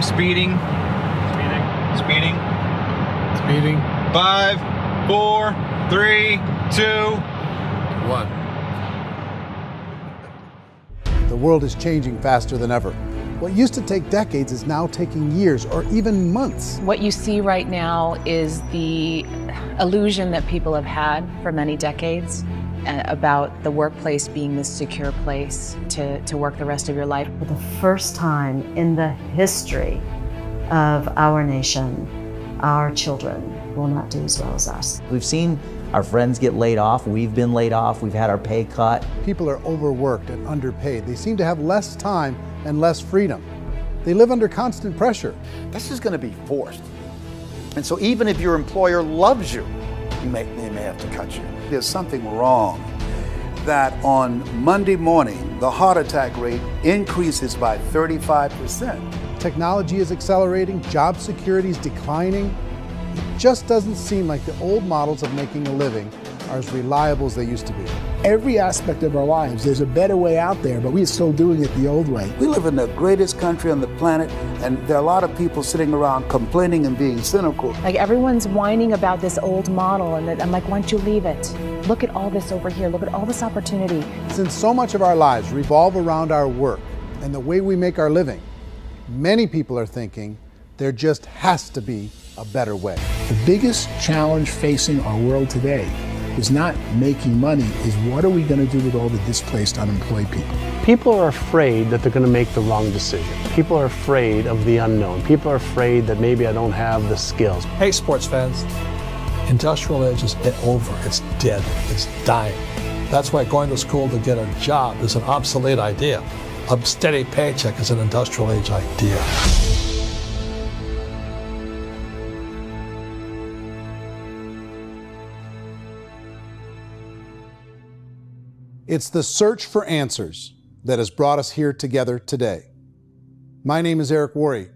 Speeding. Speeding. Speeding. 5, 4, 3, 2, 1. The world is changing faster than ever. What used to take decades is now taking years or even months. What you see right now is the illusion that people have had for many decades about the workplace being this secure place to work the rest of your life. For the first time in the history of our nation, our children will not do as well as us. We've seen our friends get laid off, we've been laid off, we've had our pay cut. People are overworked and underpaid. They seem to have less time and less freedom. They live under constant pressure. This is going to be forced. And so even if your employer loves you, they may have to cut you. There's something wrong that on Monday morning, the heart attack rate increases by 35%. Technology is accelerating, job security is declining. It just doesn't seem like the old models of making a living are as reliable as they used to be. Every aspect of our lives, there's a better way out there, but we're still doing it the old way. We live in the greatest country on the planet, and there are a lot of people sitting around complaining and being cynical. Like everyone's whining about this old model, and I'm like, why don't you leave it? Look at all this over here. Look at all this opportunity. Since so much of our lives revolve around our work and the way we make our living, many people are thinking there just has to be a better way. The biggest challenge facing our world today is not making money, is what are we going to do with all the displaced, unemployed people? People are afraid that they're going to make the wrong decision. People are afraid of the unknown. People are afraid that maybe I don't have the skills. Hey, sports fans. Industrial age is over. It's dead. It's dying. That's why going to school to get a job is an obsolete idea. A steady paycheck is an industrial age idea. It's the search for answers that has brought us here together today. My name is Worre,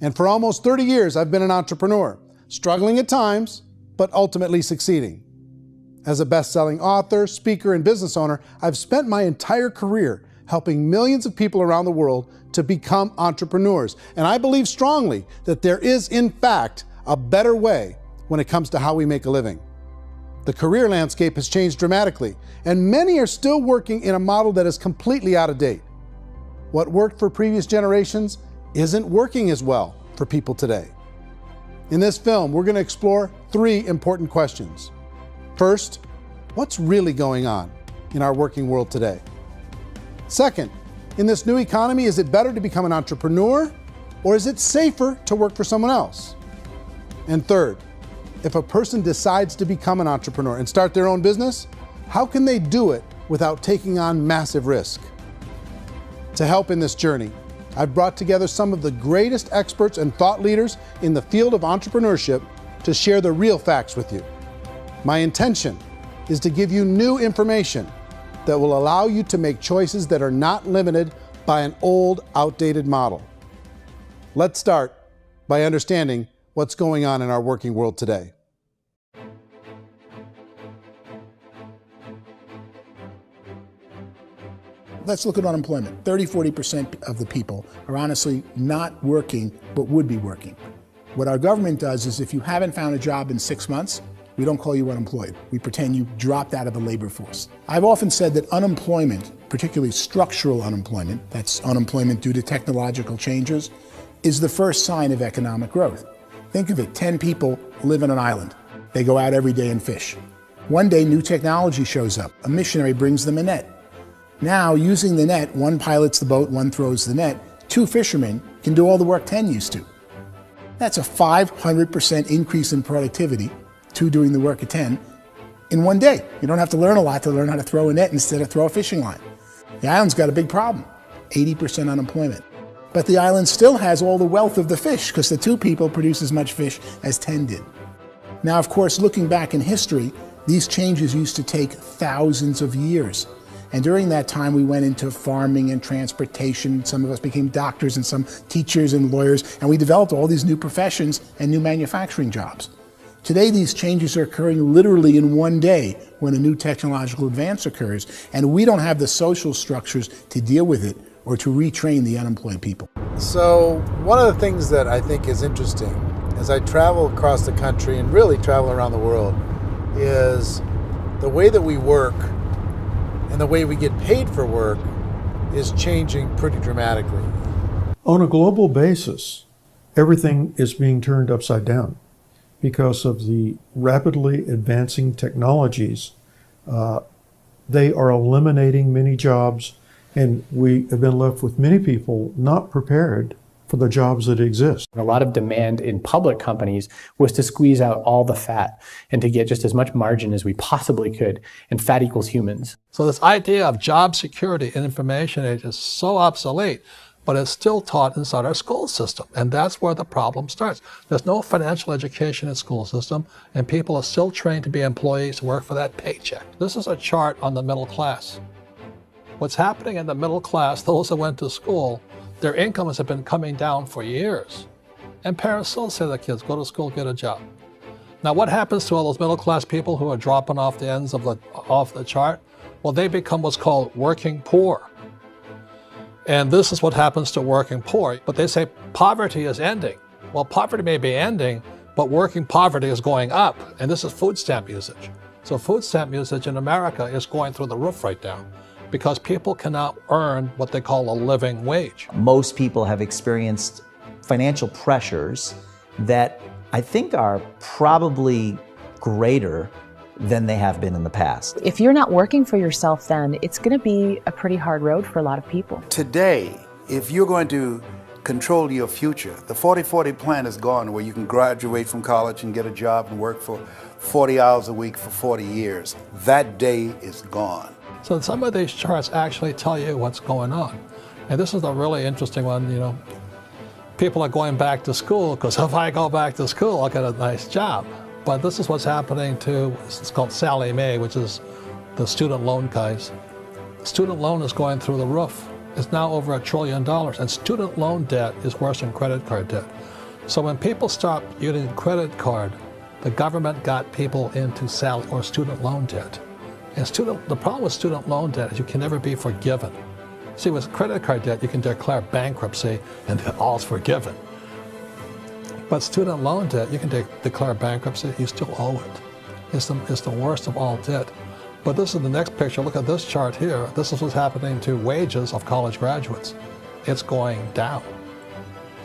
and for almost 30 years I've been an entrepreneur, struggling at times, but ultimately succeeding. As a best-selling author, speaker, and business owner, I've spent my entire career helping millions of people around the world to become entrepreneurs. And I believe strongly that there is, in fact, a better way when it comes to how we make a living. The career landscape has changed dramatically, and many are still working in a model that is completely out of date. What worked for previous generations isn't working as well for people today. In this film, we're going to explore 3 important questions. First, what's really going on in our working world today? Second, in this new economy, is it better to become an entrepreneur, or is it safer to work for someone else? And third, if a person decides to become an entrepreneur and start their own business, how can they do it without taking on massive risk? To help in this journey, I've brought together some of the greatest experts and thought leaders in the field of entrepreneurship to share the real facts with you. My intention is to give you new information that will allow you to make choices that are not limited by an old, outdated model. Let's start by understanding what's going on in our working world today. Let's look at unemployment. 30–40% of the people are honestly not working, but would be working. What our government does is if you haven't found a job in 6 months, we don't call you unemployed. We pretend you dropped out of the labor force. I've often said that unemployment, particularly structural unemployment, that's unemployment due to technological changes, is the first sign of economic growth. Think of it, 10 people live on an island. They go out every day and fish. One day, new technology shows up. A missionary brings them a net. Now, using the net, one pilots the boat, one throws the net. 2 fishermen can do all the work 10 used to. That's a 500% increase in productivity, 2 doing the work of 10, in one day. You don't have to learn a lot to learn how to throw a net instead of throw a fishing line. The island's got a big problem, 80% unemployment. But the island still has all the wealth of the fish because the 2 people produce as much fish as 10 did. Now, of course, looking back in history, these changes used to take thousands of years. And during that time, we went into farming and transportation. Some of us became doctors and some teachers and lawyers, and we developed all these new professions and new manufacturing jobs. Today, these changes are occurring literally in one day when a new technological advance occurs, and we don't have the social structures to deal with it or to retrain the unemployed people. So one of the things that I think is interesting as I travel across the country and really travel around the world is the way that we work and the way we get paid for work is changing pretty dramatically. On a global basis, everything is being turned upside down because of the rapidly advancing technologies. They are eliminating many jobs, and we have been left with many people not prepared for the jobs that exist. A lot of demand in public companies was to squeeze out all the fat and to get just as much margin as we possibly could, and fat equals humans. So this idea of job security in information age is so obsolete, but it's still taught inside our school system. And that's where the problem starts. There's no financial education in the school system, and people are still trained to be employees to work for that paycheck. This is a chart on the middle class. What's happening in the middle class, those that went to school, their incomes have been coming down for years. And parents still say to their kids, go to school, get a job. Now what happens to all those middle class people who are dropping off the ends of the chart? Well, they become what's called working poor. And this is what happens to working poor. But they say poverty is ending. Well, poverty may be ending, but working poverty is going up. And this is food stamp usage. So food stamp usage in America is going through the roof right now because people cannot earn what they call a living wage. Most people have experienced financial pressures that I think are probably greater than they have been in the past. If you're not working for yourself, then it's going to be a pretty hard road for a lot of people. Today, if you're going to control your future, the 40-40 plan is gone, where you can graduate from college and get a job and work for 40 hours a week for 40 years. That day is gone. So some of these charts actually tell you what's going on. And this is a really interesting one, you know. People are going back to school because if I go back to school, I'll get a nice job. But this is what's happening to, it's called Sallie Mae, which is the student loan guys. Student loan is going through the roof. It's now over $1 trillion, and student loan debt is worse than credit card debt. So when people stopped using credit card, the government got people into student loan debt. And the problem with student loan debt is you can never be forgiven. See, with credit card debt, you can declare bankruptcy and then all's forgiven. But student loan debt, you can declare bankruptcy, you still owe it. It's the worst of all debt. But this is the next picture. Look at this chart here. This is what's happening to wages of college graduates. It's going down.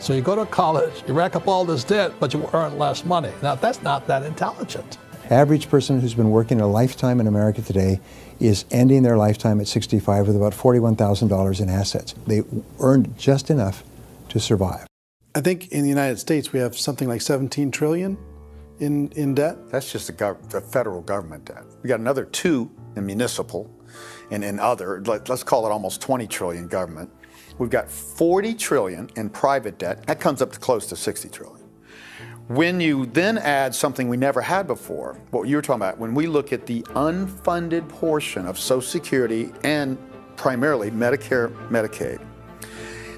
So you go to college, you rack up all this debt, but you earn less money. Now, that's not that intelligent. Average person who's been working a lifetime in America today is ending their lifetime at 65 with about $41,000 in assets. They earned just enough to survive. I think in the United States we have something like 17 trillion in debt. That's just the federal government debt. We got another 2 in municipal and in other, let's call it almost 20 trillion government. We've got 40 trillion in private debt. That comes up to close to 60 trillion. When you then add something we never had before, what you were talking about, when we look at the unfunded portion of Social Security and primarily Medicare, Medicaid,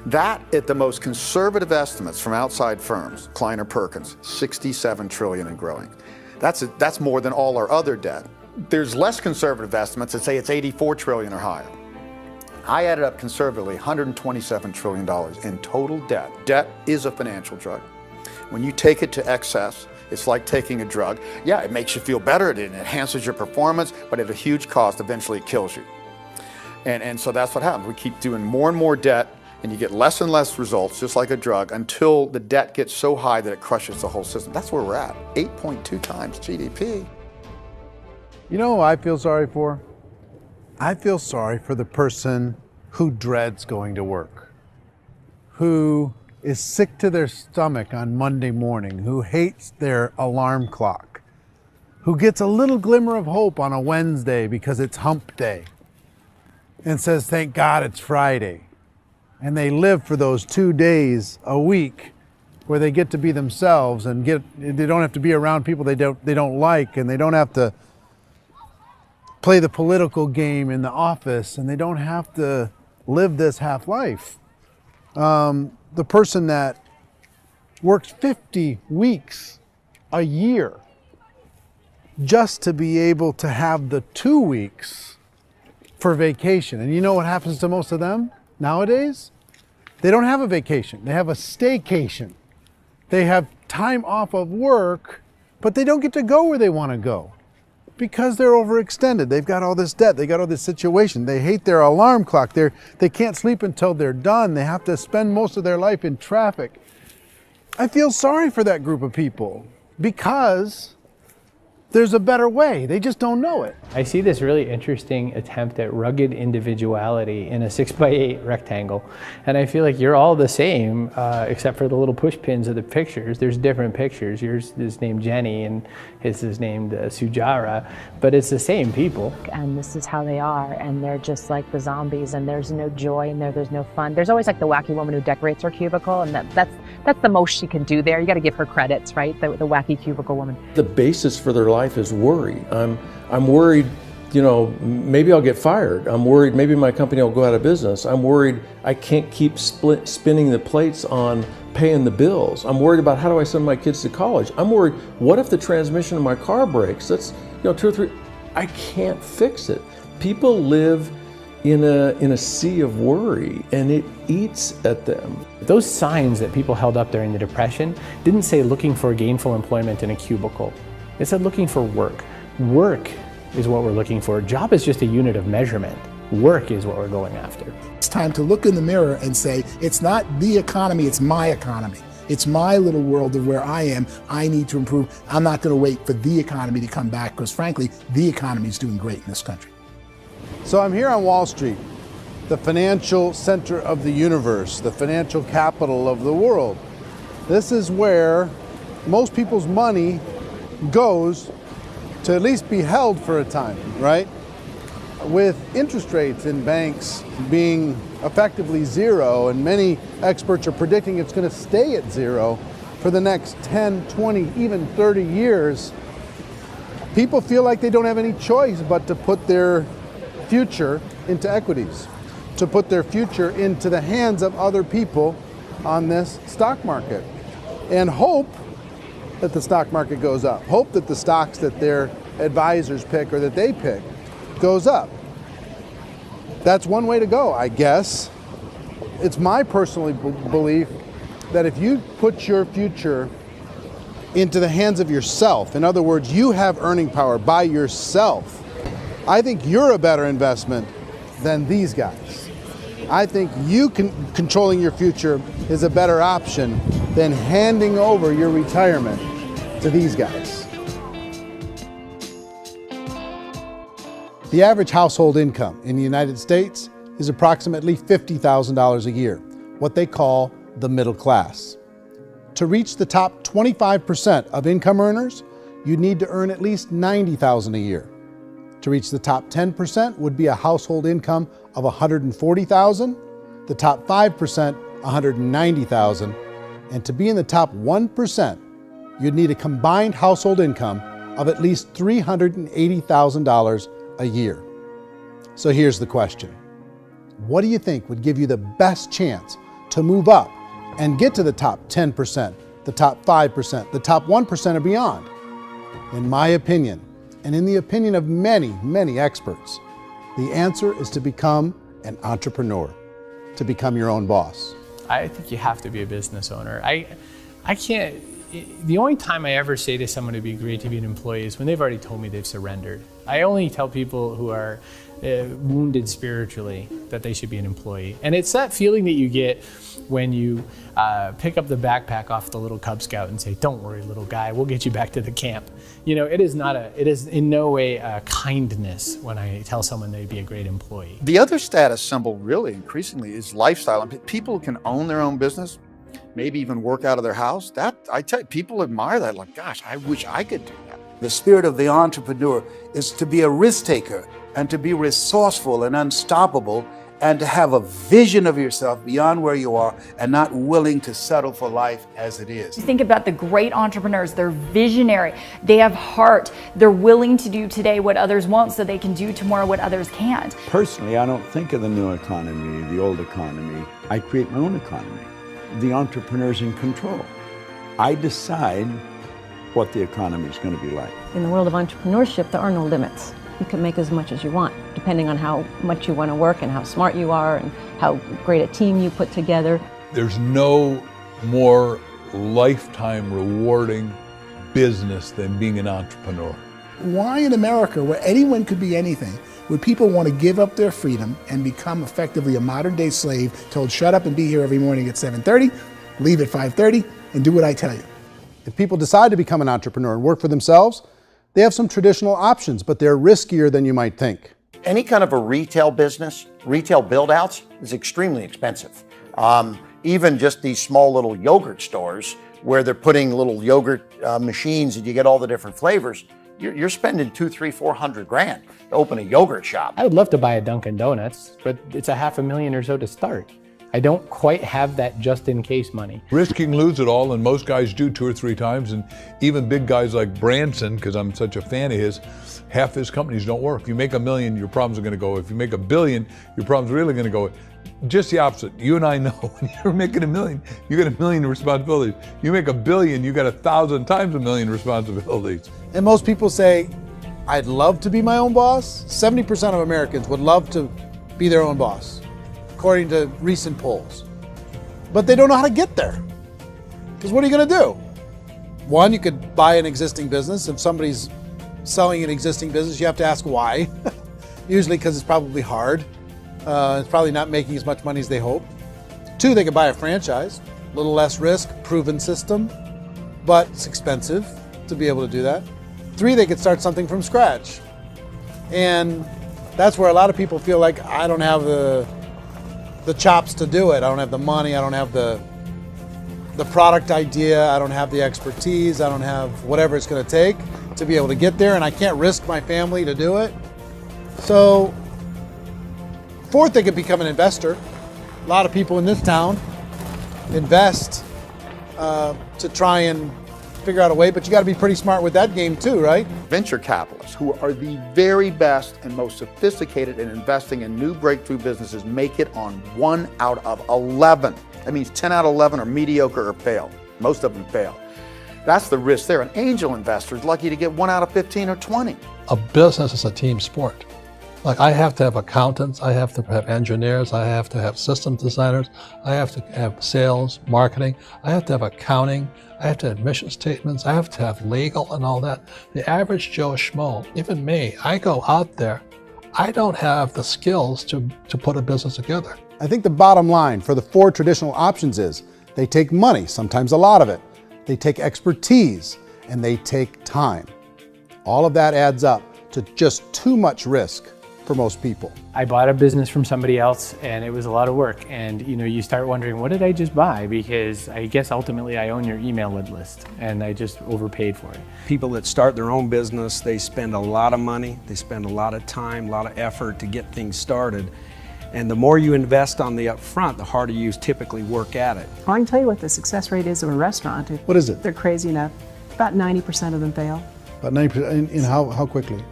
that at the most conservative estimates from outside firms, Kleiner Perkins, 67 trillion and growing. That's more than all our other debt. There's less conservative estimates that say it's 84 trillion or higher. I added up conservatively $127 trillion in total debt. Debt is a financial drug. When you take it to excess, it's like taking a drug. Yeah, it makes you feel better, it enhances your performance, but at a huge cost, eventually it kills you. And so that's what happens. We keep doing more and more debt, and you get less and less results, just like a drug, until the debt gets so high that it crushes the whole system. That's where we're at, 8.2 times GDP. You know who I feel sorry for? I feel sorry for the person who dreads going to work, who is sick to their stomach on Monday morning, who hates their alarm clock, who gets a little glimmer of hope on a Wednesday because it's hump day and says, thank God it's Friday. And they live for those 2 days a week where they get to be themselves and they don't have to be around people they don't like, and they don't have to play the political game in the office, and they don't have to live this half life. The person that works 50 weeks a year just to be able to have the 2 weeks for vacation. And you know what happens to most of them nowadays? They don't have a vacation. They have a staycation. They have time off of work, but they don't get to go where they want to go because they're overextended. They've got all this debt. They got all this situation. They hate their alarm clock. They can't sleep until they're done. They have to spend most of their life in traffic. I feel sorry for that group of people because there's a better way. They just don't know it. I see this really interesting attempt at rugged individuality in a 6x8 rectangle. And I feel like you're all the same, except for the little push pins of the pictures. There's different pictures. Yours is named Jenny and his is named Sujara, but it's the same people. And this is how they are, and they're just like the zombies, and there's no joy in there, there's no fun. There's always like the wacky woman who decorates her cubicle, and that's the most she can do there. You got to give her credits, right? The wacky cubicle woman. The basis for their life is worry. I'm worried, you know, maybe I'll get fired. I'm worried maybe my company will go out of business. I'm worried I can't keep spinning the plates on paying the bills. I'm worried about how do I send my kids to college. I'm worried, what if the transmission of my car breaks? That's, you know, 2 or 3, I can't fix it. People live in a sea of worry, and it eats at them. Those signs that people held up during the Depression didn't say looking for gainful employment in a cubicle. It said looking for work. Work is what we're looking for. Job is just a unit of measurement. Work is what we're going after. It's time to look in the mirror and say, it's not the economy, it's my economy. It's my little world of where I am. I need to improve. I'm not going to wait for the economy to come back because frankly, the economy is doing great in this country. So I'm here on Wall Street, the financial center of the universe, the financial capital of the world. This is where most people's money goes to at least be held for a time, right? With interest rates in banks being effectively zero, and many experts are predicting it's going to stay at zero for the next 10, 20, even 30 years, people feel like they don't have any choice but to put their future into equities, to put their future into the hands of other people on this stock market, and hope that the stock market goes up, hope that the stocks that their advisors pick or that they pick goes up. That's one way to go, I guess. It's my personal belief that if you put your future into the hands of yourself, in other words, you have earning power by yourself, I think you're a better investment than these guys. I think you controlling your future is a better option than handing over your retirement to these guys. The average household income in the United States is approximately $50,000 a year, what they call the middle class. To reach the top 25% of income earners, you'd need to earn at least $90,000 a year. To reach the top 10% would be a household income of $140,000, the top 5%, $190,000, and to be in the top 1%, you'd need a combined household income of at least $380,000 a year. So here's the question. What do you think would give you the best chance to move up and get to the top 10%, the top 5%, the top 1% or beyond? In my opinion, and in the opinion of many, many experts, the answer is to become an entrepreneur, to become your own boss. I think you have to be a business owner. I can't, the only time I ever say to someone it'd be great to be an employee is when they've already told me they've surrendered. I only tell people who are wounded spiritually that they should be an employee. And it's that feeling that you get when you pick up the backpack off the little Cub Scout and say, "Don't worry, little guy, we'll get you back to the camp." You know, it is in no way a kindness when I tell someone they'd be a great employee. The other status symbol really increasingly is lifestyle. I mean, people can own their own business, maybe even work out of their house. That, I tell you, people admire that. Like, gosh, I wish I could do that. The spirit of the entrepreneur is to be a risk taker and to be resourceful and unstoppable and to have a vision of yourself beyond where you are and not willing to settle for life as it is. Think about the great entrepreneurs. They're visionary. They have heart. They're willing to do today what others won't so they can do tomorrow what others can't. Personally, I don't think of the new economy, the old economy. I create my own economy. The entrepreneur's in control. I decide what the economy is going to be like. In the world of entrepreneurship, there are no limits. you can make as much as you want, depending on how much you want to work and how smart you are and how great a team you put together. There's no more lifetime rewarding business than being an entrepreneur. Why in America, where anyone could be anything, would people want to give up their freedom and become effectively a modern-day slave, told shut up and be here every morning at 7:30, leave at 5:30, and do what I tell you? If people decide to become an entrepreneur and work for themselves, they have some traditional options, but they're riskier than you might think. Any kind of a retail business, retail build-outs, is extremely expensive. Even just these small little yogurt stores where they're putting little yogurt machines and you get all the different flavors, you're spending $200,000, $300,000, $400,000 to open a yogurt shop. I would love to buy a Dunkin' Donuts, but it's $500,000 or so to start. I don't quite have that just in case money. Risk you can lose it all, and most guys do 2 or 3 times, and even big guys like Branson, because I'm such a fan of his, half his companies don't work. If you make $1 million, your problems are going to go. If you make $1 billion, your problem's really going to go. Just the opposite. You and I know when you're making $1 million, you get $1 million responsibilities. You make $1 billion, you got 1,000 times $1 million responsibilities. And most people say, I'd love to be my own boss. 70% of Americans would love to be their own boss, according to recent polls. But they don't know how to get there. Because what are you going to do? One, you could buy an existing business. If somebody's selling an existing business, you have to ask why. Usually because it's probably hard. It's probably not making as much money as they hope. 2, they could buy a franchise. A little less risk, proven system, but it's expensive to be able to do that. 3, they could start something from scratch. And that's where a lot of people feel like, I don't have the chops to do it. I don't have the money. I don't have the product idea. I don't have the expertise. I don't have whatever it's going to take to be able to get there, and I can't risk my family to do it. So, 4th, they could become an investor. A lot of people in this town invest to try and figure out a way, but you got to be pretty smart with that game too, right? Venture capitalists, who are the very best and most sophisticated in investing in new breakthrough businesses, make it on 1 out of 11. That means 10 out of 11 are mediocre or fail. Most of them fail. That's the risk there. An angel investor is lucky to get 1 out of 15 or 20. A business is a team sport. Like, I have to have accountants, I have to have engineers, I have to have systems designers, I have to have sales, marketing, I have to have accounting, I have to have mission statements, I have to have legal and all that. The average Joe Schmo, even me, I go out there, I don't have the skills to put a business together. I think the bottom line for the 4 traditional options is they take money, sometimes a lot of it. They take expertise, and they take time. All of that adds up to just too much risk for most people. I bought a business from somebody else and it was a lot of work. And you start wondering, what did I just buy? Because I guess ultimately I own your email list and I just overpaid for it. People that start their own business, they spend a lot of money, they spend a lot of time, a lot of effort to get things started. And the more you invest on the upfront, the harder you typically work at it. I can tell you what the success rate is of a restaurant. What is it? They're crazy enough. About 90% of them fail. About 90%, in how quickly?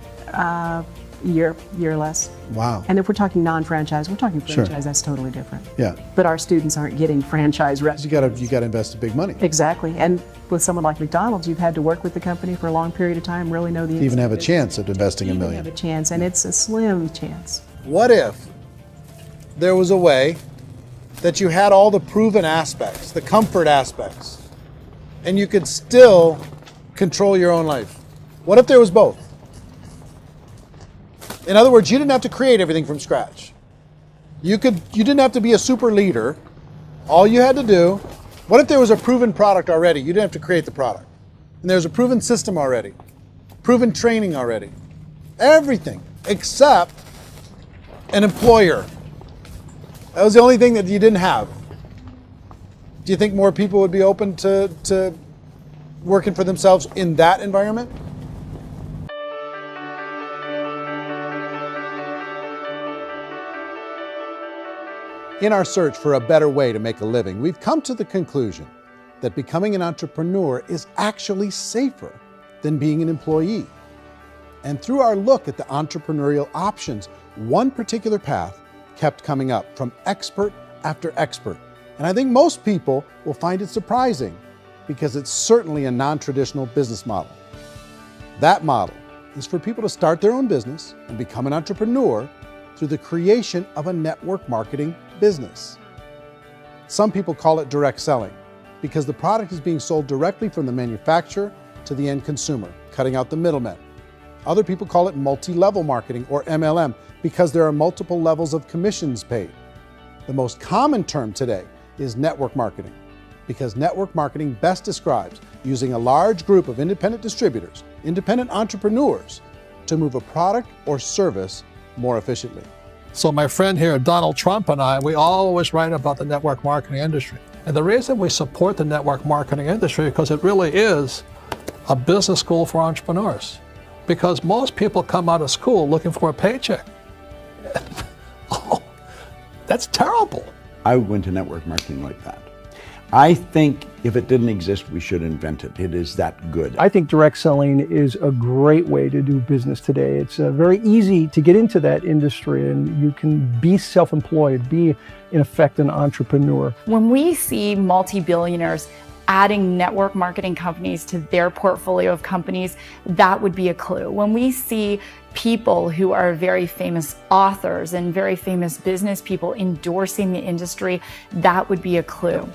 Year or less. Wow. And if we're talking non-franchise, we're talking franchise, Sure. That's totally different. Yeah. But our students aren't getting franchise restaurants. You got to invest big money. Exactly. And with someone like McDonald's, you've had to work with the company for a long period of time, really know the To even have a business. chance at investing $1 Even million. have a chance, and it's a slim chance. What if there was a way that you had all the proven aspects, the comfort aspects, and you could still control your own life? What if there was both? In other words, you didn't have to create everything from scratch. You didn't have to be a super leader. All you had to do, what if there was a proven product already? You didn't have to create the product. And there's a proven system already, proven training already. Everything except an employer. That was the only thing that you didn't have. Do you think more people would be open to working for themselves in that environment? In our search for a better way to make a living, we've come to the conclusion that becoming an entrepreneur is actually safer than being an employee. And through our look at the entrepreneurial options, one particular path kept coming up from expert after expert. And I think most people will find it surprising because it's certainly a non-traditional business model. That model is for people to start their own business and become an entrepreneur through the creation of a network marketing business. Some people call it direct selling because the product is being sold directly from the manufacturer to the end consumer, cutting out the middlemen. Other people call it multi-level marketing, or MLM, because there are multiple levels of commissions paid. The most common term today is network marketing, because network marketing best describes using a large group of independent distributors, independent entrepreneurs, to move a product or service more efficiently. So my friend here, Donald Trump, and I, we always write about the network marketing industry. And the reason we support the network marketing industry is because it really is a business school for entrepreneurs. Because most people come out of school looking for a paycheck. Oh, that's terrible. I went to network marketing like that. I think if it didn't exist, we should invent it. It is that good. I think direct selling is a great way to do business today. It's very easy to get into that industry, and you can be self-employed, be in effect an entrepreneur. When we see multi-billionaires adding network marketing companies to their portfolio of companies, that would be a clue. When we see people who are very famous authors and very famous business people endorsing the industry, that would be a clue.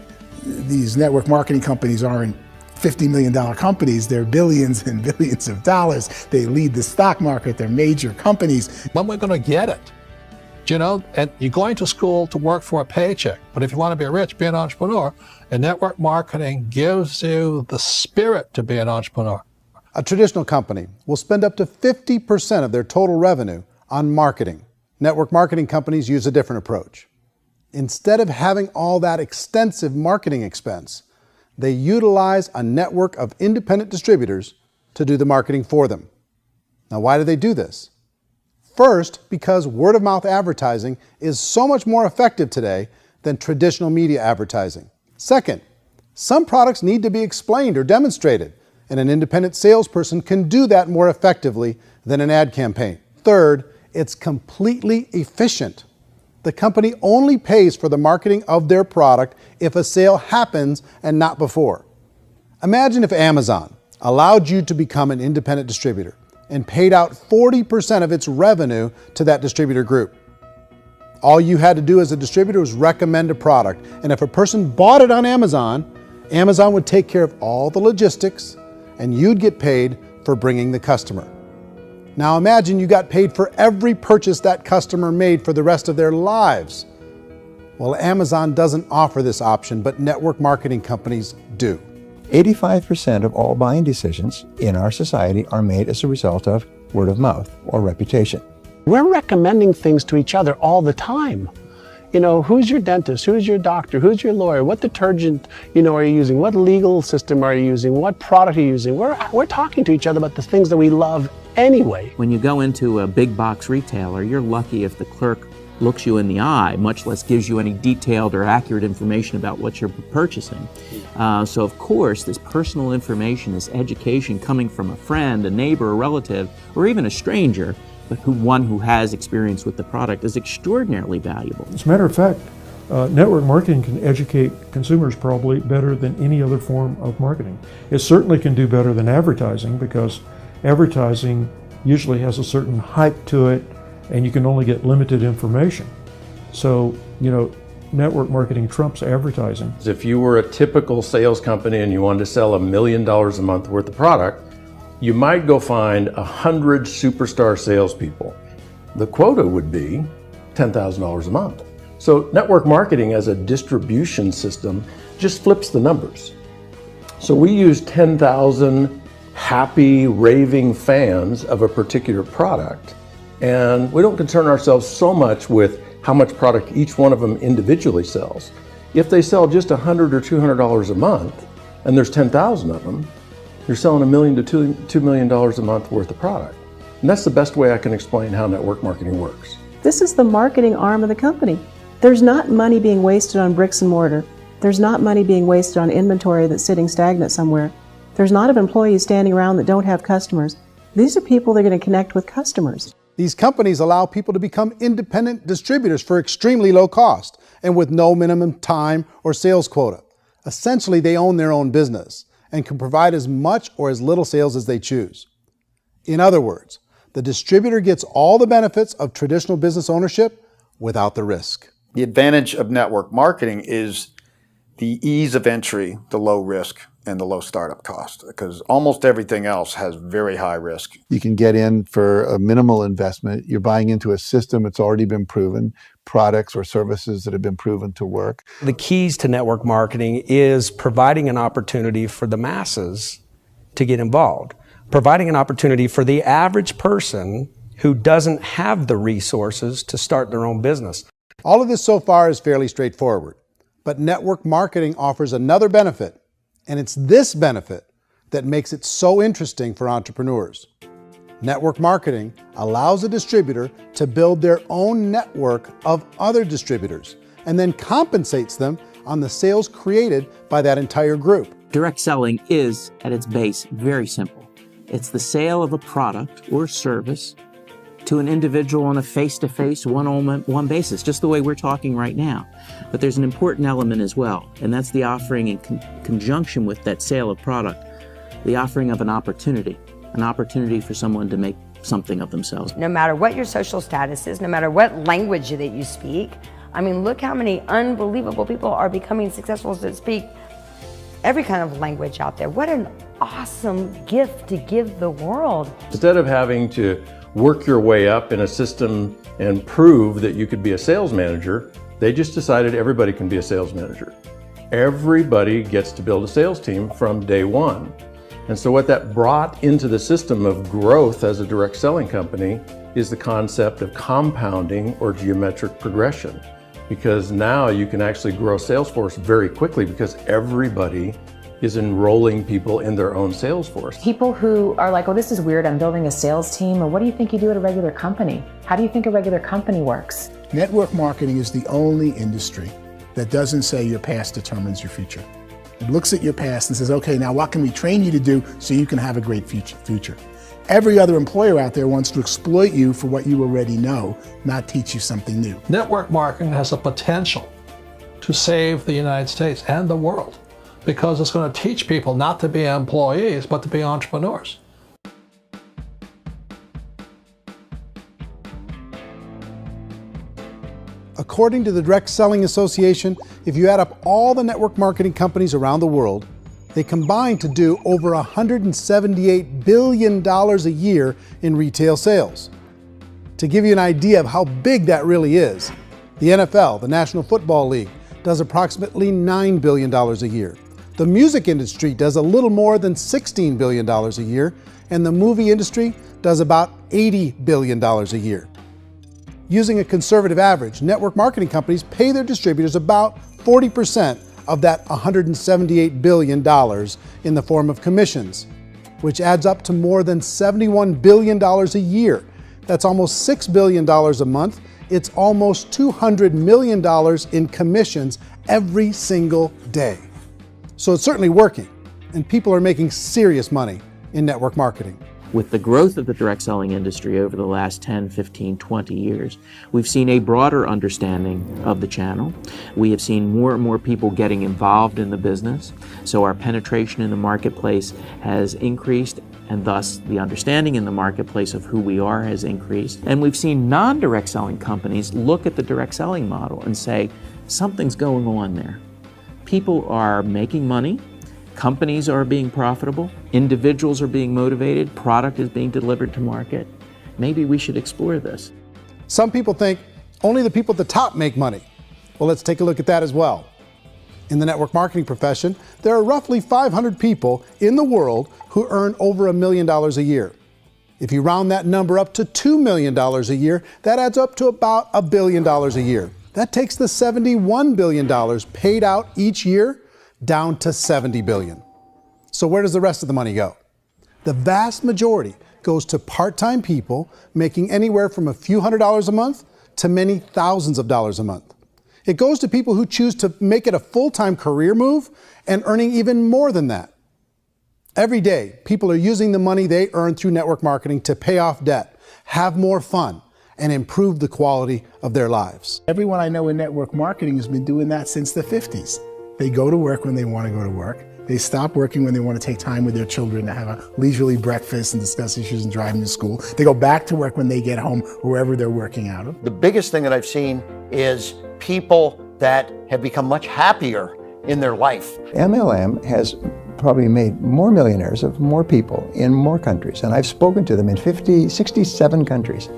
These network marketing companies aren't $50 million companies, they're billions and billions of dollars. They lead the stock market, they're major companies. When we're going to get it? You know, and you're going to school to work for a paycheck, but if you want to be rich, be an entrepreneur, and network marketing gives you the spirit to be an entrepreneur. A traditional company will spend up to 50% of their total revenue on marketing. Network marketing companies use a different approach. Instead of having all that extensive marketing expense, they utilize a network of independent distributors to do the marketing for them. Now, why do they do this? First, because word-of-mouth advertising is so much more effective today than traditional media advertising. Second, some products need to be explained or demonstrated, and an independent salesperson can do that more effectively than an ad campaign. Third, it's completely efficient. The company only pays for the marketing of their product if a sale happens and not before. Imagine if Amazon allowed you to become an independent distributor and paid out 40% of its revenue to that distributor group. All you had to do as a distributor was recommend a product, and if a person bought it on Amazon, Amazon would take care of all the logistics, and you'd get paid for bringing the customer. Now imagine you got paid for every purchase that customer made for the rest of their lives. Well, Amazon doesn't offer this option, but network marketing companies do. 85% of all buying decisions in our society are made as a result of word of mouth or reputation. We're recommending things to each other all the time. You know, who's your dentist? Who's your doctor? Who's your lawyer? What detergent, are you using? What legal system are you using? What product are you using? We're talking to each other about the things that we love anyway. When you go into a big box retailer, you're lucky if the clerk looks you in the eye, much less gives you any detailed or accurate information about what you're purchasing. So of course, this personal information, this education coming from a friend, a neighbor, a relative, or even a stranger, but one who has experience with the product is extraordinarily valuable. As a matter of fact, network marketing can educate consumers probably better than any other form of marketing. It certainly can do better than advertising because advertising usually has a certain hype to it and you can only get limited information. So, network marketing trumps advertising. If you were a typical sales company and you wanted to sell $1 million a month worth of product, you might go find 100 superstar salespeople. The quota would be $10,000 a month. So network marketing as a distribution system just flips the numbers. So we use 10,000 happy, raving fans of a particular product, and we don't concern ourselves so much with how much product each one of them individually sells. If they sell just $100 or $200 a month, and there's 10,000 of them, you're selling $1 million to $2 million a month worth of product. And that's the best way I can explain how network marketing works. This is the marketing arm of the company. There's not money being wasted on bricks and mortar. There's not money being wasted on inventory that's sitting stagnant somewhere. There's not of employees standing around that don't have customers. These are people that are going to connect with customers. These companies allow people to become independent distributors for extremely low cost and with no minimum time or sales quota. Essentially, they own their own business and can provide as much or as little sales as they choose. In other words, the distributor gets all the benefits of traditional business ownership without the risk. The advantage of network marketing is the ease of entry, the low risk, and the low startup cost, because almost everything else has very high risk. You can get in for a minimal investment. You're buying into a system that's already been proven, products or services that have been proven to work. The keys to network marketing is providing an opportunity for the masses to get involved, providing an opportunity for the average person who doesn't have the resources to start their own business. All of this so far is fairly straightforward, but network marketing offers another benefit, and it's this benefit that makes it so interesting for entrepreneurs. Network marketing allows a distributor to build their own network of other distributors and then compensates them on the sales created by that entire group. Direct selling is, at its base, very simple. It's the sale of a product or service to an individual on a face-to-face, one-on-one basis, just the way we're talking right now. But there's an important element as well, and that's the offering in conjunction with that sale of product, the offering of an opportunity for someone to make something of themselves. No matter what your social status is, no matter what language that you speak, I mean, look how many unbelievable people are becoming successful that speak every kind of language out there. What an awesome gift to give the world. Instead of having to work your way up in a system and prove that you could be a sales manager, they just decided everybody can be a sales manager. Everybody gets to build a sales team from day one. And so what that brought into the system of growth as a direct selling company is the concept of compounding or geometric progression. Because now you can actually grow a sales force very quickly because everybody is enrolling people in their own sales force. People who are like, oh, this is weird, I'm building a sales team, or what do you think you do at a regular company? How do you think a regular company works? Network marketing is the only industry that doesn't say your past determines your future. It looks at your past and says, okay, now what can we train you to do so you can have a great future? Every other employer out there wants to exploit you for what you already know, not teach you something new. Network marketing has the potential to save the United States and the world because it's going to teach people not to be employees, but to be entrepreneurs. According to the Direct Selling Association, if you add up all the network marketing companies around the world, they combine to do over $178 billion a year in retail sales. To give you an idea of how big that really is, the NFL, the National Football League, does approximately $9 billion a year. The music industry does a little more than $16 billion a year, and the movie industry does about $80 billion a year. Using a conservative average, network marketing companies pay their distributors about 40% of that $178 billion in the form of commissions, which adds up to more than $71 billion a year. That's almost $6 billion a month. It's almost $200 million in commissions every single day. So it's certainly working, and people are making serious money in network marketing. With the growth of the direct selling industry over the last 10, 15, 20 years, we've seen a broader understanding of the channel. We have seen more and more people getting involved in the business, so our penetration in the marketplace has increased, and thus the understanding in the marketplace of who we are has increased. And we've seen non-direct selling companies look at the direct selling model and say, something's going on there. People are making money, companies are being profitable, individuals are being motivated, product is being delivered to market. Maybe we should explore this. Some people think only the people at the top make money. Well, let's take a look at that as well. In the network marketing profession, there are roughly 500 people in the world who earn over $1 million a year. If you round that number up to $2 million a year, that adds up to about $1 billion a year. That takes the $71 billion paid out each year down to $70 billion. So where does the rest of the money go? The vast majority goes to part-time people making anywhere from a few $100s a month to many thousands of dollars a month. It goes to people who choose to make it a full-time career move and earning even more than that. Every day, people are using the money they earn through network marketing to pay off debt, have more fun, and improve the quality of their lives. Everyone I know in network marketing has been doing that since the 50s. They go to work when they want to go to work. They stop working when they want to take time with their children to have a leisurely breakfast and discuss issues and driving to school. They go back to work when they get home, wherever they're working out of. The biggest thing that I've seen is people that have become much happier in their life. MLM has probably made more millionaires of more people in more countries, and I've spoken to them in 67 countries,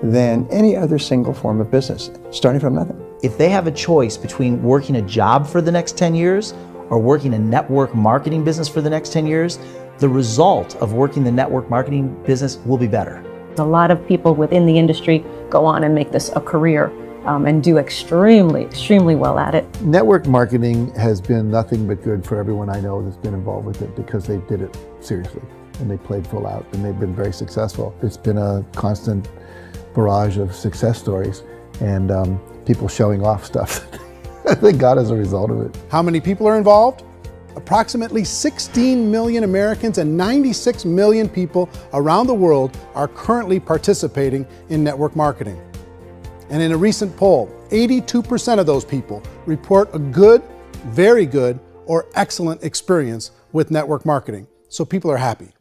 than any other single form of business, starting from nothing. If they have a choice between working a job for the next 10 years or working a network marketing business for the next 10 years, the result of working the network marketing business will be better. A lot of people within the industry go on and make this a career and do extremely well at it. Network marketing has been nothing but good for everyone I know that's been involved with it because they did it seriously and they played full out and they've been very successful. It's been a constant barrage of success stories and people showing off stuff that they got as a result of it. How many people are involved? Approximately 16 million Americans and 96 million people around the world are currently participating in network marketing. And in a recent poll, 82% of those people report a good, very good, or excellent experience with network marketing. So people are happy.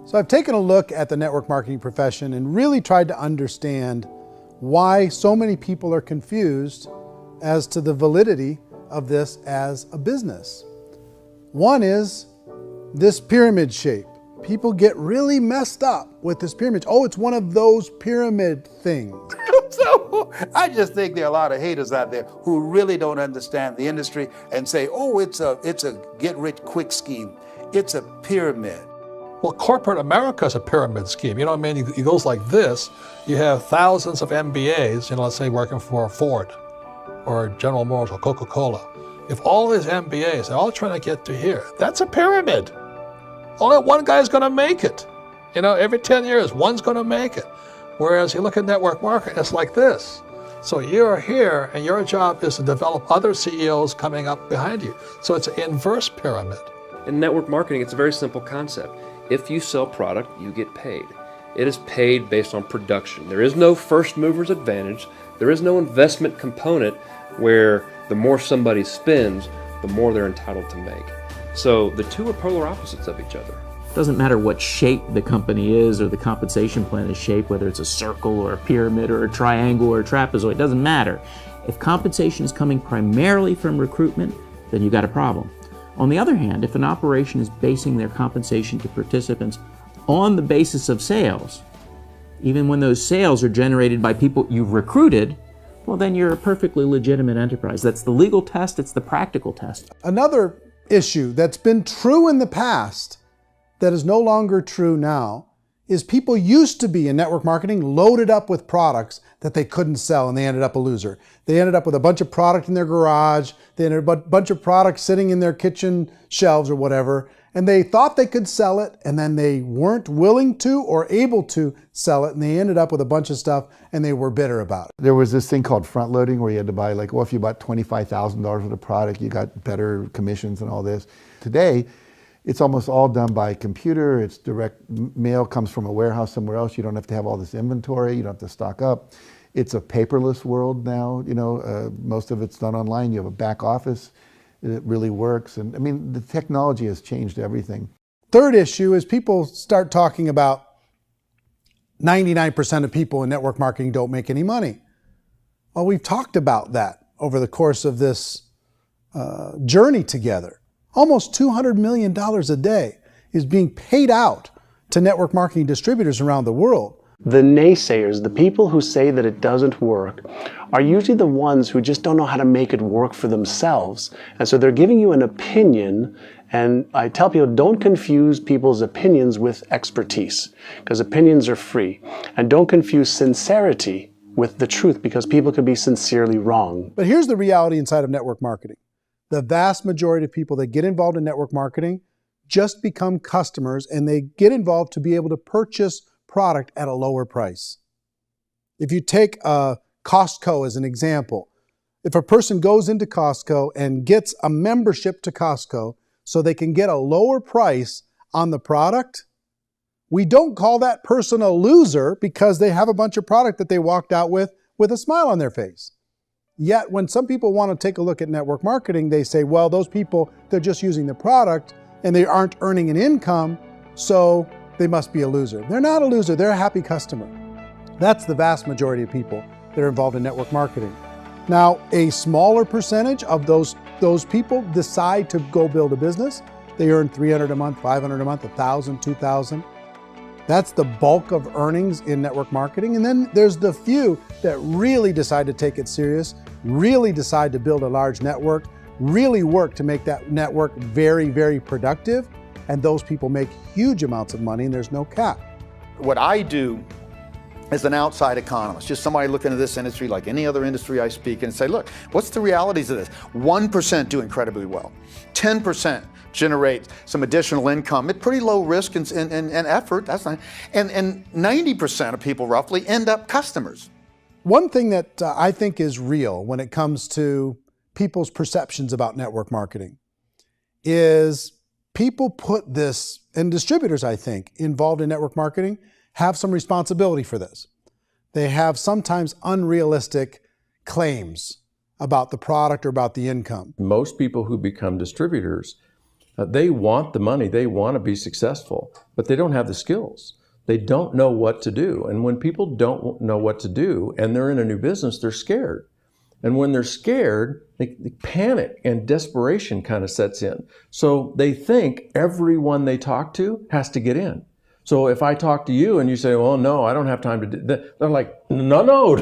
So I've taken a look at the network marketing profession and really tried to understand why so many people are confused as to the validity of this as a business. One is this pyramid shape. People get really messed up with this pyramid. Oh, it's one of those pyramid things. So I just think there are a lot of haters out there who really don't understand the industry and say, oh, it's a get-rich-quick scheme. It's a pyramid. Well, corporate America is a pyramid scheme. You know what I mean? It goes like this. You have thousands of MBAs, let's say working for Ford or General Motors or Coca-Cola. If all these MBAs are all trying to get to here, that's a pyramid. Only one guy's going to make it. Every 10 years, one's going to make it. Whereas you look at network marketing, it's like this. So you're here, and your job is to develop other CEOs coming up behind you. So it's an inverse pyramid. In network marketing, it's a very simple concept. If you sell product, you get paid. It is paid based on production. There is no first mover's advantage. There is no investment component where the more somebody spends, the more they're entitled to make. So the two are polar opposites of each other. It doesn't matter what shape the company is or the compensation plan is shaped, whether it's a circle or a pyramid or a triangle or a trapezoid, it doesn't matter. If compensation is coming primarily from recruitment, then you've got a problem. On the other hand, if an operation is basing their compensation to participants on the basis of sales, even when those sales are generated by people you've recruited, well, then you're a perfectly legitimate enterprise. That's the legal test, it's the practical test. Another issue that's been true in the past that is no longer true now is people used to be in network marketing loaded up with products that they couldn't sell and they ended up a loser. They ended up with a bunch of product in their garage, they ended up with a bunch of products sitting in their kitchen shelves or whatever, and they thought they could sell it and then they weren't willing to or able to sell it and they ended up with a bunch of stuff and they were bitter about it. There was this thing called front loading where you had to buy if you bought $25,000 worth of product, you got better commissions and all this. Today, it's almost all done by computer. It's direct mail comes from a warehouse somewhere else. You don't have to have all this inventory. You don't have to stock up. It's a paperless world now. Most of it's done online. You have a back office. It really works. And the technology has changed everything. Third issue is people start talking about 99% of people in network marketing don't make any money. Well, we've talked about that over the course of this journey together. Almost $200 million a day is being paid out to network marketing distributors around the world. The naysayers, the people who say that it doesn't work, are usually the ones who just don't know how to make it work for themselves. And so they're giving you an opinion, and I tell people, don't confuse people's opinions with expertise, because opinions are free. And don't confuse sincerity with the truth, because people could be sincerely wrong. But here's the reality inside of network marketing. The vast majority of people that get involved in network marketing just become customers and they get involved to be able to purchase product at a lower price. If you take Costco as an example, if a person goes into Costco and gets a membership to Costco so they can get a lower price on the product, we don't call that person a loser because they have a bunch of product that they walked out with with a smile on their face. Yet when some people want to take a look at network marketing, they say, well, those people, they're just using the product and they aren't earning an income, so they must be a loser. They're not a loser, they're a happy customer. That's the vast majority of people that are involved in network marketing. Now, a smaller percentage of those people decide to go build a business. They earn $300 a month, $500 a month, $1,000, $2,000. That's the bulk of earnings in network marketing. And then there's the few that really decide to take it serious, really decide to build a large network, really work to make that network very, very productive. And those people make huge amounts of money and there's no cap. What I do as an outside economist, just somebody looking at this industry like any other industry I speak and say, look, what's the realities of this? 1% do incredibly well. 10% generate some additional income at pretty low risk and effort. That's not, and 90% of people roughly end up customers. One thing that I think is real when it comes to people's perceptions about network marketing is people put this, and distributors, I think, involved in network marketing have some responsibility for this. They have sometimes unrealistic claims about the product or about the income. Most people who become distributors, they want the money, they want to be successful, but they don't have the skills. They don't know what to do. And when people don't know what to do and they're in a new business, they're scared. And when they're scared, they panic and desperation kind of sets in. So they think everyone they talk to has to get in. So if I talk to you and you say, well, no, I don't have time to do that, they're like, no,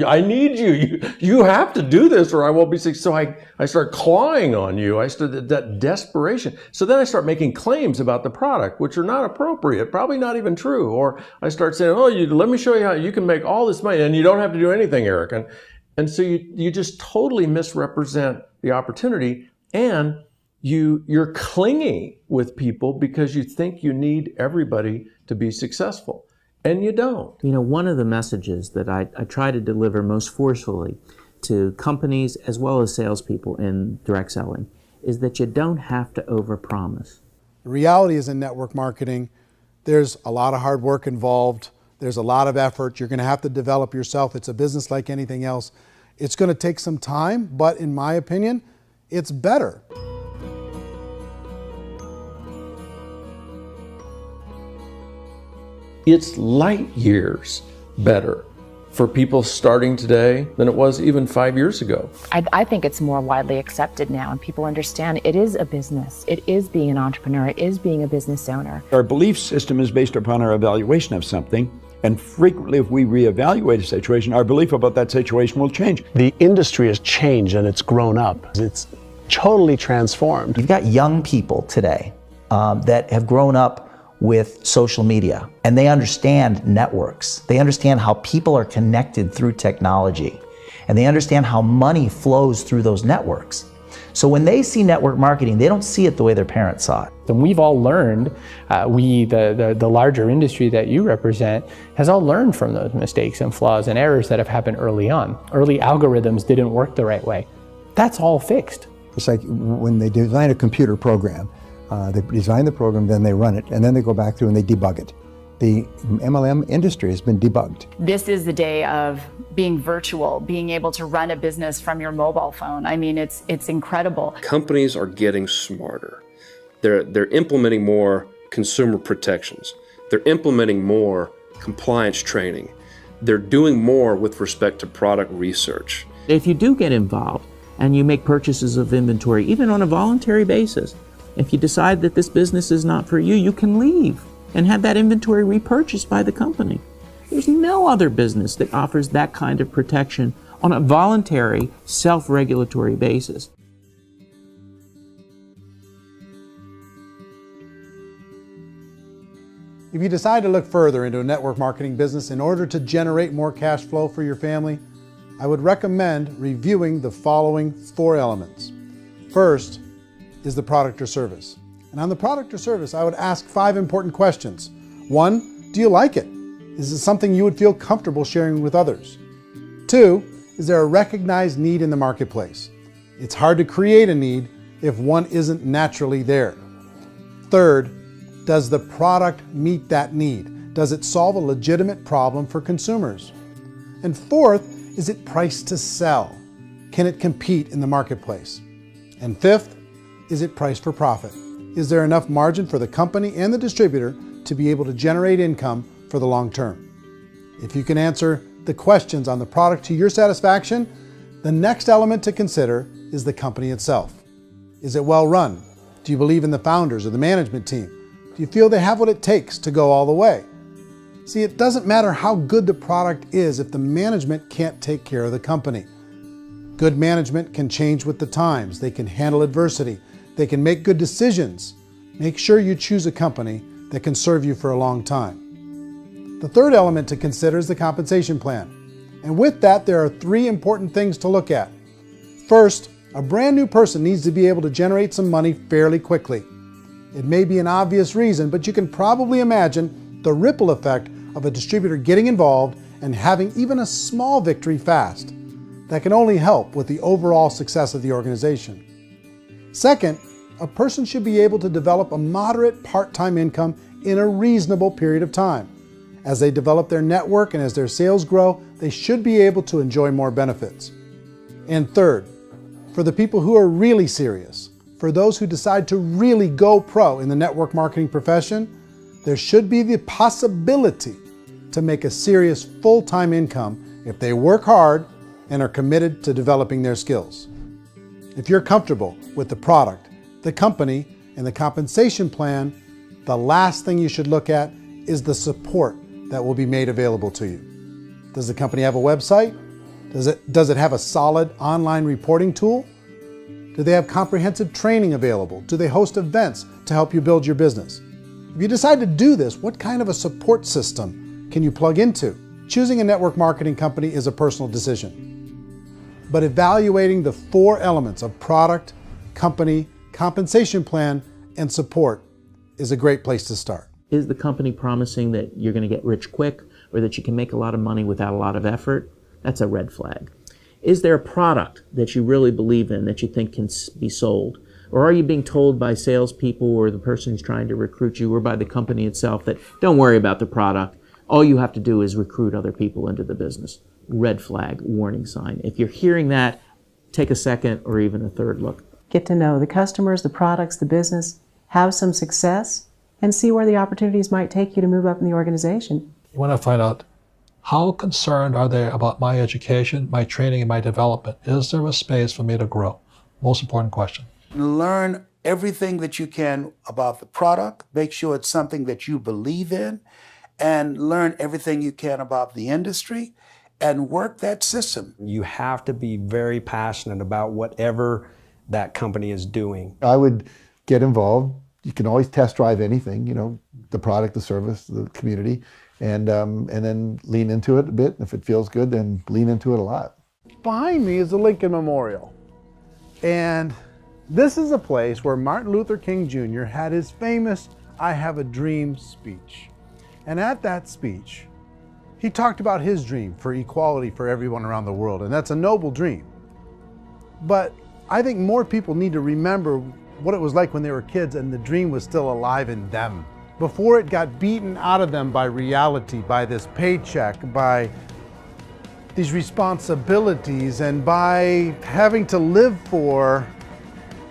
I need you. You have to do this or I won't be successful. So I start clawing on you. I start that desperation. So then I start making claims about the product, which are not appropriate, probably not even true. Or I start saying, oh, let me show you how you can make all this money and you don't have to do anything, Eric. And so you just totally misrepresent the opportunity, and you're clingy with people because you think you need everybody to be successful, and you don't. You know, one of the messages that I try to deliver most forcefully to companies as well as salespeople in direct selling is that you don't have to overpromise. The reality is in network marketing, there's a lot of hard work involved. There's a lot of effort. You're going to have to develop yourself. It's a business like anything else. It's going to take some time, but in my opinion, it's better. It's light years better for people starting today than it was even 5 years ago. I think it's more widely accepted now, and people understand it is a business. It is being an entrepreneur. It is being a business owner. Our belief system is based upon our evaluation of something. And frequently, if we reevaluate a situation, our belief about that situation will change. The industry has changed and it's grown up. It's totally transformed. You've got young people today that have grown up with social media, and they understand networks. They understand how people are connected through technology, and they understand how money flows through those networks. So when they see network marketing, they don't see it the way their parents saw it. And we've all learned, the larger industry that you represent, has all learned from those mistakes and flaws and errors that have happened early on. Early algorithms didn't work the right way. That's all fixed. It's like when they design a computer program, they design the program, then they run it, and then they go back through and they debug it. The MLM industry has been debugged. This is the day of being virtual, being able to run a business from your mobile phone. I mean, it's incredible. Companies are getting smarter. They're implementing more consumer protections. They're implementing more compliance training. They're doing more with respect to product research. If you do get involved and you make purchases of inventory, even on a voluntary basis, if you decide that this business is not for you, you can leave and have that inventory repurchased by the company. There's no other business that offers that kind of protection on a voluntary, self-regulatory basis. If you decide to look further into a network marketing business in order to generate more cash flow for your family, I would recommend reviewing the following 4 elements. First is the product or service. And on the product or service, I would ask 5 important questions. 1, do you like it? Is it something you would feel comfortable sharing with others? 2, is there a recognized need in the marketplace? It's hard to create a need if one isn't naturally there. 3rd, does the product meet that need? Does it solve a legitimate problem for consumers? And 4th, is it priced to sell? Can it compete in the marketplace? And fifth, is it priced for profit? Is there enough margin for the company and the distributor to be able to generate income for the long term? If you can answer the questions on the product to your satisfaction, the next element to consider is the company itself. Is it well run? Do you believe in the founders or the management team? Do you feel they have what it takes to go all the way? See, it doesn't matter how good the product is if the management can't take care of the company. Good management can change with the times. They can handle adversity. They can make good decisions. Make sure you choose a company that can serve you for a long time. The third element to consider is the compensation plan. And with that, there are 3 important things to look at. First, a brand new person needs to be able to generate some money fairly quickly. It may be an obvious reason, but you can probably imagine the ripple effect of a distributor getting involved and having even a small victory fast. That can only help with the overall success of the organization. Second, a person should be able to develop a moderate part-time income in a reasonable period of time. As they develop their network and as their sales grow, they should be able to enjoy more benefits. And third, for the people who are really serious, for those who decide to really go pro in the network marketing profession, there should be the possibility to make a serious full-time income if they work hard and are committed to developing their skills. If you're comfortable with the product, the company, and the compensation plan, the last thing you should look at is the support that will be made available to you. Does the company have a website? Does it have a solid online reporting tool? Do they have comprehensive training available? Do they host events to help you build your business? If you decide to do this, what kind of a support system can you plug into? Choosing a network marketing company is a personal decision. But evaluating the 4 elements of product, company, compensation plan, and support is a great place to start. Is the company promising that you're going to get rich quick or that you can make a lot of money without a lot of effort? That's a red flag. Is there a product that you really believe in that you think can be sold? Or are you being told by salespeople or the person who's trying to recruit you or by the company itself that don't worry about the product, all you have to do is recruit other people into the business? Red flag, warning sign. If you're hearing that, take a second or even a third look. Get to know the customers, the products, the business, have some success, and see where the opportunities might take you to move up in the organization. You want to find out how concerned are they about my education, my training, and my development? Is there a space for me to grow? Most important question. Learn everything that you can about the product. Make sure it's something that you believe in, and learn everything you can about the industry and work that system. You have to be very passionate about whatever that company is doing. I would get involved. You can always test drive anything, the product, the service, the community, and then lean into it a bit. If it feels good, then lean into it a lot. Behind me is the Lincoln Memorial. And this is a place where Martin Luther King Jr. had his famous "I Have a Dream" speech. And at that speech, he talked about his dream for equality for everyone around the world, and that's a noble dream. But I think more people need to remember what it was like when they were kids and the dream was still alive in them. Before it got beaten out of them by reality, by this paycheck, by these responsibilities, and by having to live for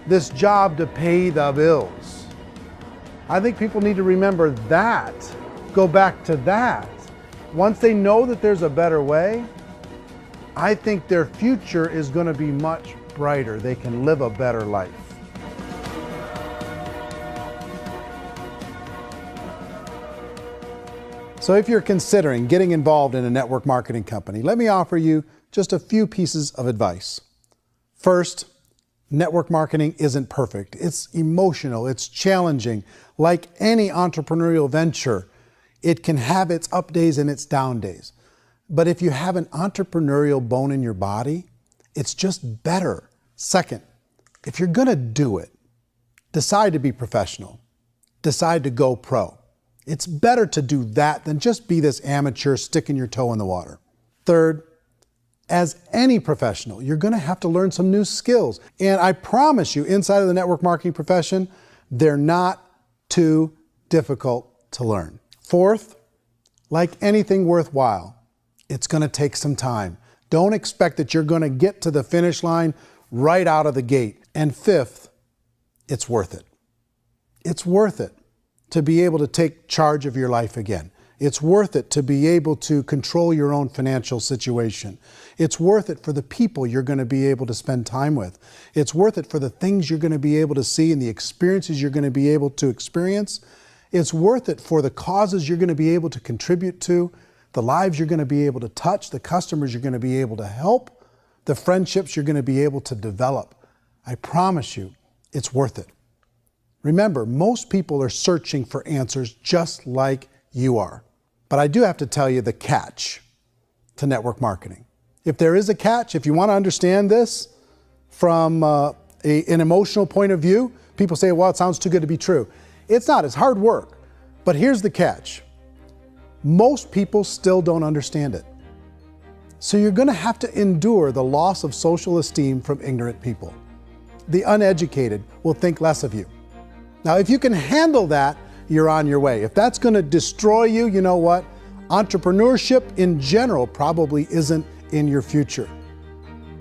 this job to pay the bills. I think people need to remember that, go back to that. Once they know that there's a better way, I think their future is going to be much brighter. They can live a better life. So if you're considering getting involved in a network marketing company, let me offer you just a few pieces of advice. First, network marketing isn't perfect. It's emotional, it's challenging. Like any entrepreneurial venture, it can have its up days and its down days. But if you have an entrepreneurial bone in your body, it's just better. Second, if you're gonna do it, decide to be professional. Decide to go pro. It's better to do that than just be this amateur sticking your toe in the water. Third, as any professional, you're gonna have to learn some new skills. And I promise you, inside of the network marketing profession, they're not too difficult to learn. Fourth, like anything worthwhile, it's gonna take some time. Don't expect that you're going to get to the finish line right out of the gate. And fifth, it's worth it. It's worth it to be able to take charge of your life again. It's worth it to be able to control your own financial situation. It's worth it for the people you're going to be able to spend time with. It's worth it for the things you're going to be able to see and the experiences you're going to be able to experience. It's worth it for the causes you're going to be able to contribute to, the lives you're going to be able to touch, the customers you're going to be able to help, the friendships you're going to be able to develop. I promise you, it's worth it. Remember, most people are searching for answers just like you are. But I do have to tell you the catch to network marketing. If there is a catch, if you want to understand this from an emotional point of view, people say, well, it sounds too good to be true. It's not, it's hard work. But here's the catch. Most people still don't understand it. So you're going to have to endure the loss of social esteem from ignorant people. The uneducated will think less of you. Now, if you can handle that, you're on your way. If that's going to destroy you, you know what? Entrepreneurship in general probably isn't in your future.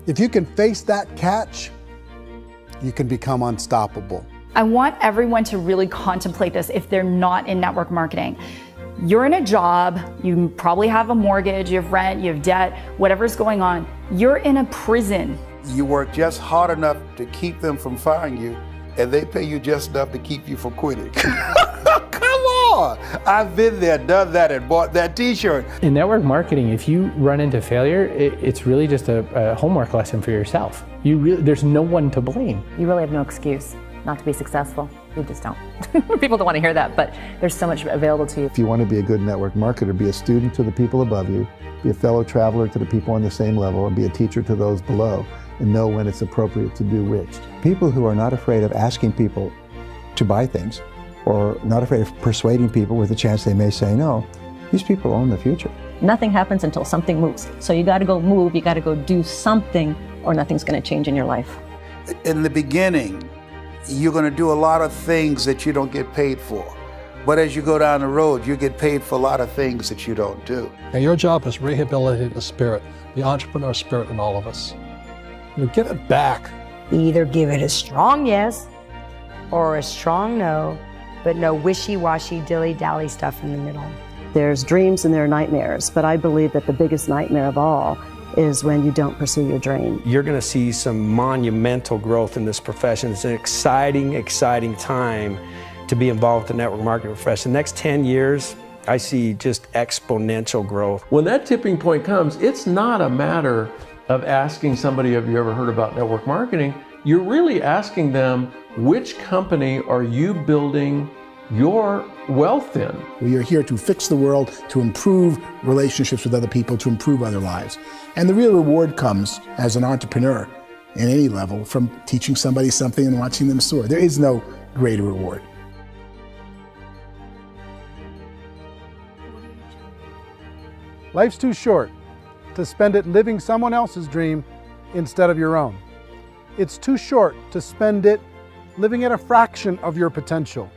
If you can face that catch, you can become unstoppable. I want everyone to really contemplate this if they're not in network marketing. You're in a job, you probably have a mortgage, you have rent, you have debt, whatever's going on. You're in a prison. You work just hard enough to keep them from firing you, and they pay you just enough to keep you from quitting. Come on! I've been there, done that, and bought that t-shirt. In network marketing, if you run into failure, it's really just a homework lesson for yourself. There's no one to blame. You really have no excuse not to be successful. You just don't. People don't want to hear that, but there's so much available to you. If you want to be a good network marketer, be a student to the people above you, be a fellow traveler to the people on the same level, and be a teacher to those below, and know when it's appropriate to do which. People who are not afraid of asking people to buy things, or not afraid of persuading people with a chance they may say no, these people own the future. Nothing happens until something moves. So you got to go move, you got to go do something, or nothing's going to change in your life. In the beginning, you're going to do a lot of things that you don't get paid for. But as you go down the road, you get paid for a lot of things that you don't do. And your job is rehabilitate the spirit, the entrepreneur spirit in all of us. You get it back. Either give it a strong yes or a strong no, but no wishy-washy, dilly-dally stuff in the middle. There's dreams and there are nightmares, but I believe that the biggest nightmare of all is when you don't pursue your dream. You're going to see some monumental growth in this profession. It's an exciting, exciting time to be involved with the network marketing profession. The next 10 years, I see just exponential growth. When that tipping point comes, it's not a matter of asking somebody, have you ever heard about network marketing? You're really asking them, which company are you building your wealth in? We are here to fix the world, to improve relationships with other people, to improve other lives. And the real reward comes as an entrepreneur in any level from teaching somebody something and watching them soar. There is no greater reward. Life's too short to spend it living someone else's dream instead of your own. It's too short to spend it living at a fraction of your potential.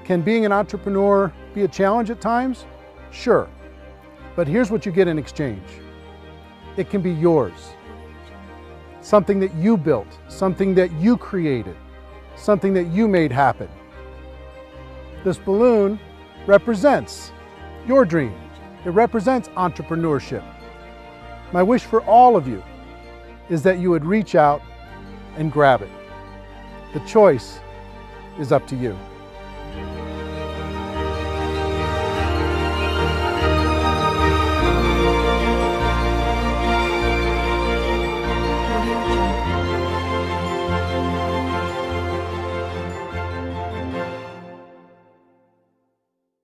Can being an entrepreneur be a challenge at times? Sure. But here's what you get in exchange. It can be yours. Something that you built, something that you created, something that you made happen. This balloon represents your dream. It represents entrepreneurship. My wish for all of you is that you would reach out and grab it. The choice is up to you.